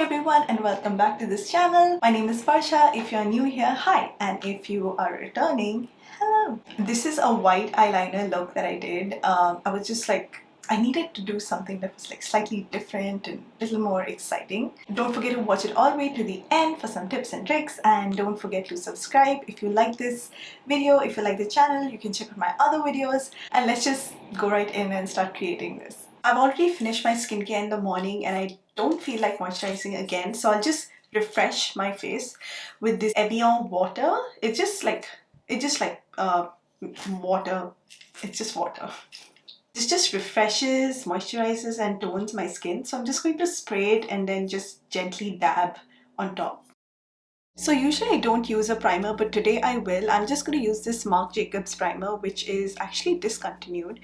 Hi everyone and welcome back to this channel. My name is Farsha. If you're new here, hi, and if you are returning, hello. This is a white eyeliner look that I did. I was just like, I needed to do something that was like slightly different and a little more exciting. Don't forget to watch it all the way to the end for some tips and tricks, and don't forget to subscribe if you like this video. If you like the channel, you can check out my other videos, and let's just go right in and start creating this. I've already finished my skincare in the morning and I don't feel like moisturizing again, so I'll just refresh my face with this EVIAN water. It's just like water. It's just water. This just refreshes, moisturizes and tones my skin. So I'm just going to spray it and then just gently dab on top. So usually I don't use a primer, but today I will. I'm just going to use this Marc Jacobs primer, which is actually discontinued.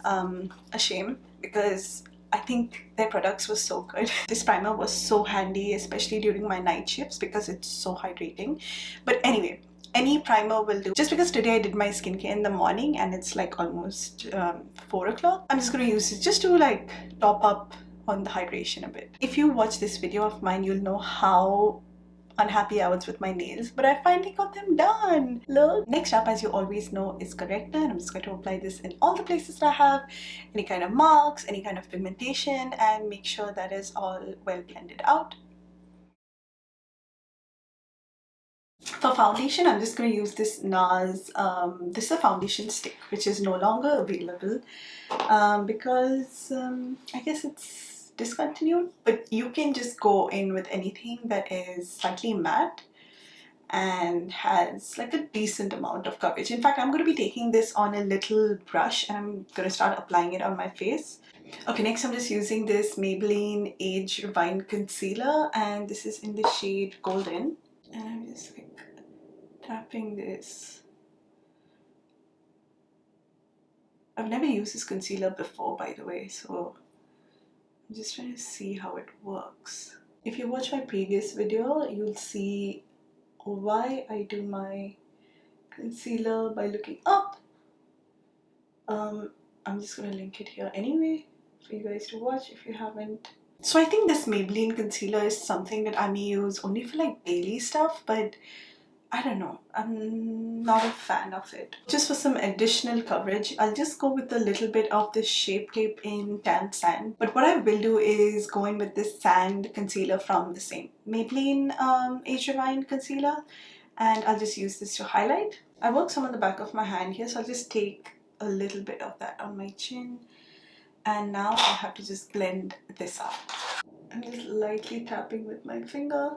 A shame, because I think their products were so good. This primer was so handy, especially during my night shifts, because it's so hydrating. But anyway, any primer will do. Just because today I did my skincare in the morning and it's like almost 4 o'clock, I'm just going to use it just to like top up on the hydration a bit. If you watch this video of mine, you'll know how unhappy I was with my nails, but I finally got them done. Look. Next up, as you always know, is Corrector, and I'm just going to apply this in all the places that I have any kind of marks, any kind of pigmentation, and make sure that is all well blended out. For foundation, I'm just going to use this NARS. This is a foundation stick which is no longer available because I guess it's discontinued, but you can just go in with anything that is slightly matte and has like a decent amount of coverage. In fact, I'm going to be taking this on a little brush and I'm going to start applying it on my face. Okay, next I'm just using this Maybelline Age Refined Concealer, and this is in the shade Golden, and I'm just like tapping this. I've never used this concealer before, by the way, so I'm just trying to see how it works. If you watch my previous video, you'll see why I do my concealer by looking up. I'm just gonna link it here anyway for you guys to watch if you haven't. So I think this Maybelline concealer is something that I may use only for like daily stuff, but I don't know, I'm not a fan of it. Just for some additional coverage, I'll just go with a little bit of this Shape Tape in Tan Sand. But what I will do is go in with this sand concealer from the same Maybelline Age Refined Concealer, and I'll just use this to highlight. I work some on the back of my hand here, so I'll just take a little bit of that on my chin, and now I have to just blend this out. I'm just lightly tapping with my finger.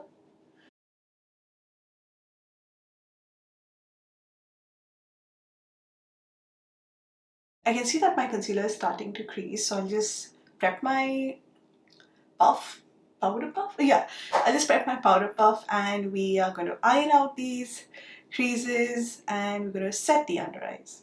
I can see that my concealer is starting to crease, so I'll just prep my powder puff? Yeah, I'll just prep my powder puff and we are going to iron out these creases and we're going to set the under eyes.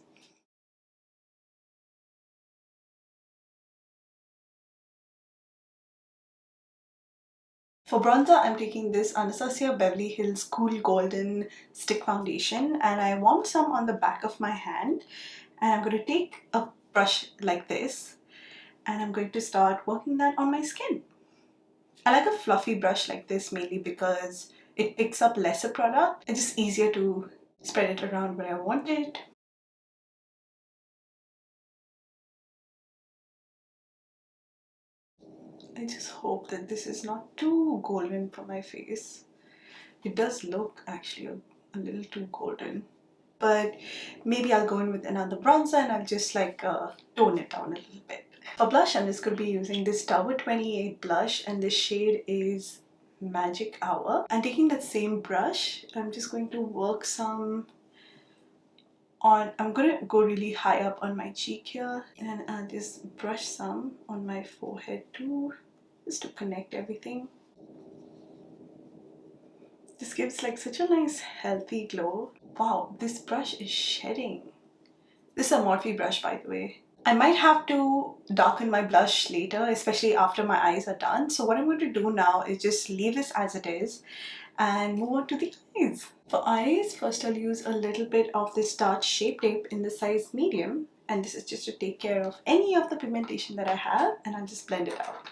For bronzer, I'm taking this Anastasia Beverly Hills Cool Golden Stick Foundation, and I want some on the back of my hand, and I'm going to take a brush like this and I'm going to start working that on my skin. I like a fluffy brush like this mainly because it picks up lesser product. It's just easier to spread it around where I want it. I just hope that this is not too golden for my face. It does look actually a little too golden, but maybe I'll go in with another bronzer and I'll just like tone it down a little bit. For blush, I'm just going to be using this Tower 28 blush, and this shade is Magic Hour. And taking that same brush, I'm just going to work some on, I'm going to go really high up on my cheek here, and I'll just brush some on my forehead too, just to connect everything. This gives like such a nice healthy glow. Wow, this brush is shedding. This is a Morphe brush, by the way. I might have to darken my blush later, especially after my eyes are done. So what I'm going to do now is just leave this as it is and move on to the eyes. For eyes, first I'll use a little bit of this Tarte Shape Tape in the size medium, and this is just to take care of any of the pigmentation that I have, and I'll just blend it out.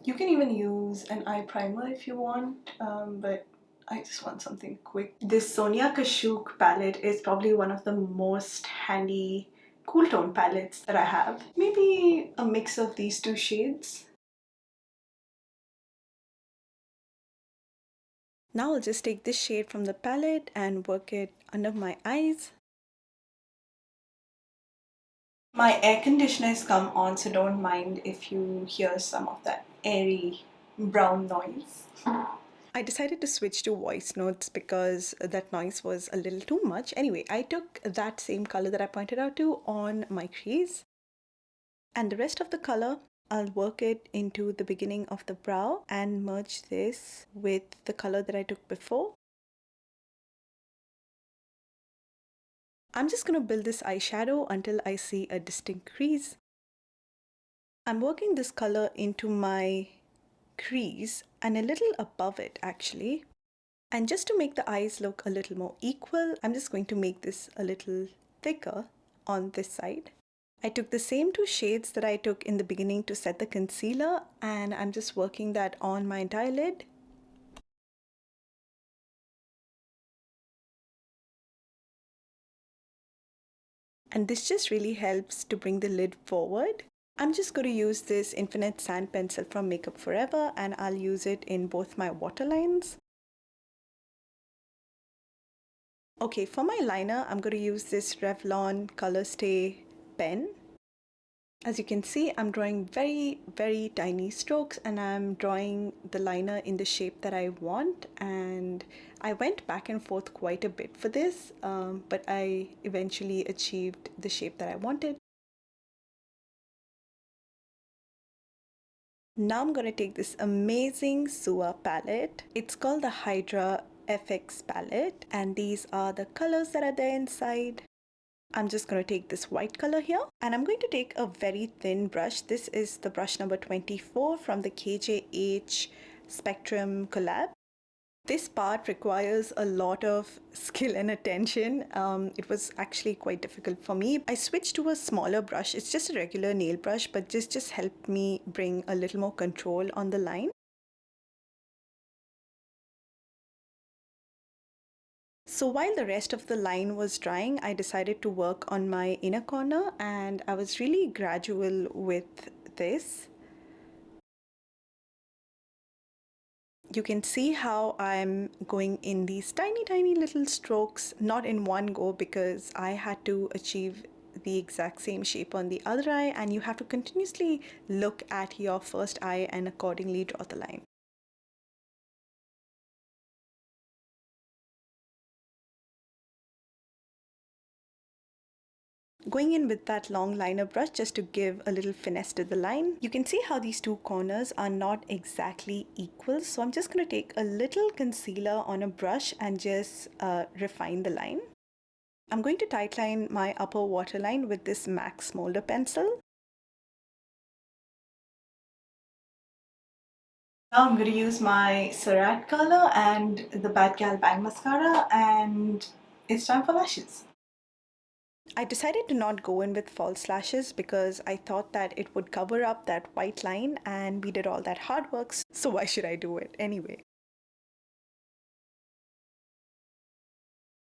You can even use an eye primer if you want, but I just want something quick. This Sonia Kashuk palette is probably one of the most handy cool tone palettes that I have. Maybe a mix of these two shades. Now I'll just take this shade from the palette and work it under my eyes. My air conditioner has come on, so don't mind if you hear some of that airy brown noise. I decided to switch to voice notes because that noise was a little too much. Anyway, I took that same color that I pointed out to on my crease, and the rest of the color I'll work it into the beginning of the brow and merge this with the color that I took before. I'm just going to build this eyeshadow until I see a distinct crease. I'm working this color into my crease and a little above it actually. And just to make the eyes look a little more equal, I'm just going to make this a little thicker on this side. I took the same two shades that I took in the beginning to set the concealer, and I'm just working that on my entire lid. And this just really helps to bring the lid forward. I'm just going to use this Infinite Sand Pencil from Makeup Forever, and I'll use it in both my waterlines. Okay, for my liner, I'm going to use this Revlon Color Stay pen. As you can see, I'm drawing very tiny strokes, and I'm drawing the liner in the shape that I want, and I went back and forth quite a bit for this, but I eventually achieved the shape that I wanted. Now I'm going to take this amazing Sua palette. It's called the Hydra FX palette, and these are the colors that are there inside. I'm just going to take this white color here, and I'm going to take a very thin brush. This is the brush number 24 from the KJH Spectrum collab. This part requires a lot of skill and attention. It was actually quite difficult for me. I switched to a smaller brush. It's just a regular nail brush, but this just helped me bring a little more control on the line. So while the rest of the line was drying, I decided to work on my inner corner, and I was really gradual with this. You can see how I'm going in these tiny little strokes, not in one go, because I had to achieve the exact same shape on the other eye, and you have to continuously look at your first eye and accordingly draw the line. Going in with that long liner brush just to give a little finesse to the line. You can see how these two corners are not exactly equal, so I'm just going to take a little concealer on a brush and just refine the line. I'm going to tightline my upper waterline with this MAC Smolder pencil. Now I'm going to use my Surratt color and the Bad Gal Bang mascara, and it's time for lashes. I decided to not go in with false lashes because I thought that it would cover up that white line, and we did all that hard work, so why should I do it anyway?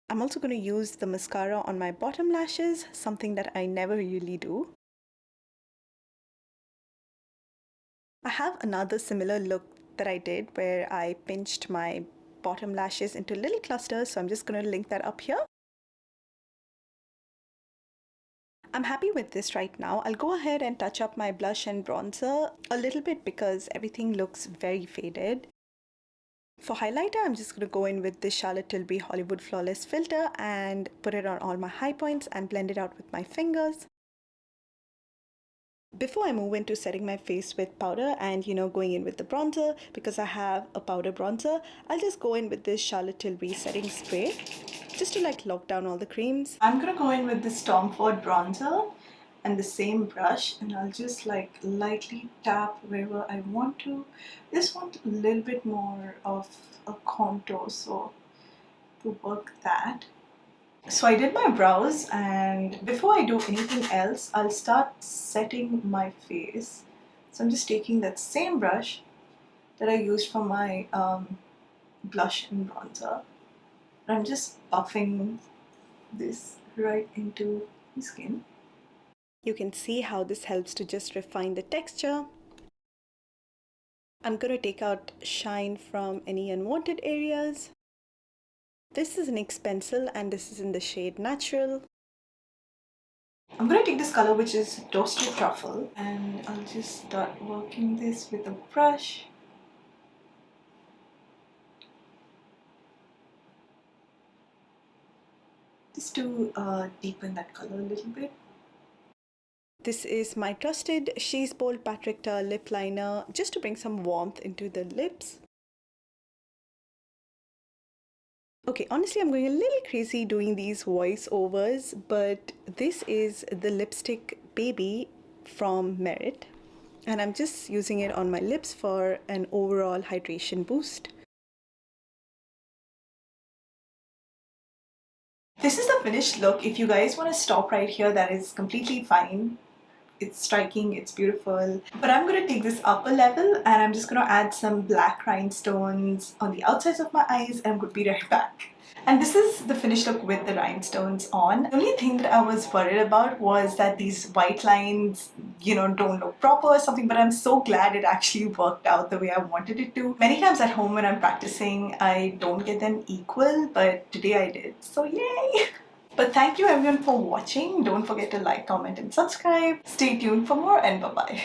I'm also going to use the mascara on my bottom lashes, something that I never really do. I have another similar look that I did where I pinched my bottom lashes into little clusters, so I'm just going to link that up here. I'm happy with this right now. I'll go ahead and touch up my blush and bronzer a little bit because everything looks very faded. For highlighter, I'm just going to go in with this Charlotte Tilbury Hollywood Flawless filter and put it on all my high points and blend it out with my fingers. Before I move into setting my face with powder and going in with the bronzer, because I have a powder bronzer, I'll just go in with this Charlotte Tilbury setting spray just to lock down all the creams. I'm gonna go in with this Tom Ford bronzer and the same brush, and I'll just lightly tap wherever I want to. I just want a little bit more of a contour, so to work that. So I did my brows, and before I do anything else, I'll start setting my face So I'm just taking that same brush that I used for my blush and bronzer. I'm just buffing this right into the skin. You can see how this helps to just refine the texture. I'm going to take out shine from any unwanted areas. This is NYX pencil and this is in the shade Natural. I'm going to take this color, which is Toasted Truffle, and I'll just start working this with a brush. Just to deepen that color a little bit. This is my trusted She's Bold Corrector lip liner, just to bring some warmth into the lips. Okay, honestly, I'm going a little crazy doing these voiceovers, but this is the lipstick Baby from Merit, and I'm just using it on my lips for an overall hydration boost. This is the finished look. If you guys want to stop right here, that is completely fine. It's striking, it's beautiful. But I'm going to take this up a level and I'm just going to add some black rhinestones on the outsides of my eyes, and I'm going to be right back. And this is the finished look with the rhinestones on. The only thing that I was worried about was that these white lines, don't look proper or something, but I'm so glad it actually worked out the way I wanted it to. Many times at home when I'm practicing, I don't get them equal, but today I did, so yay! But thank you everyone for watching. Don't forget to like, comment and subscribe. Stay tuned for more, and bye-bye.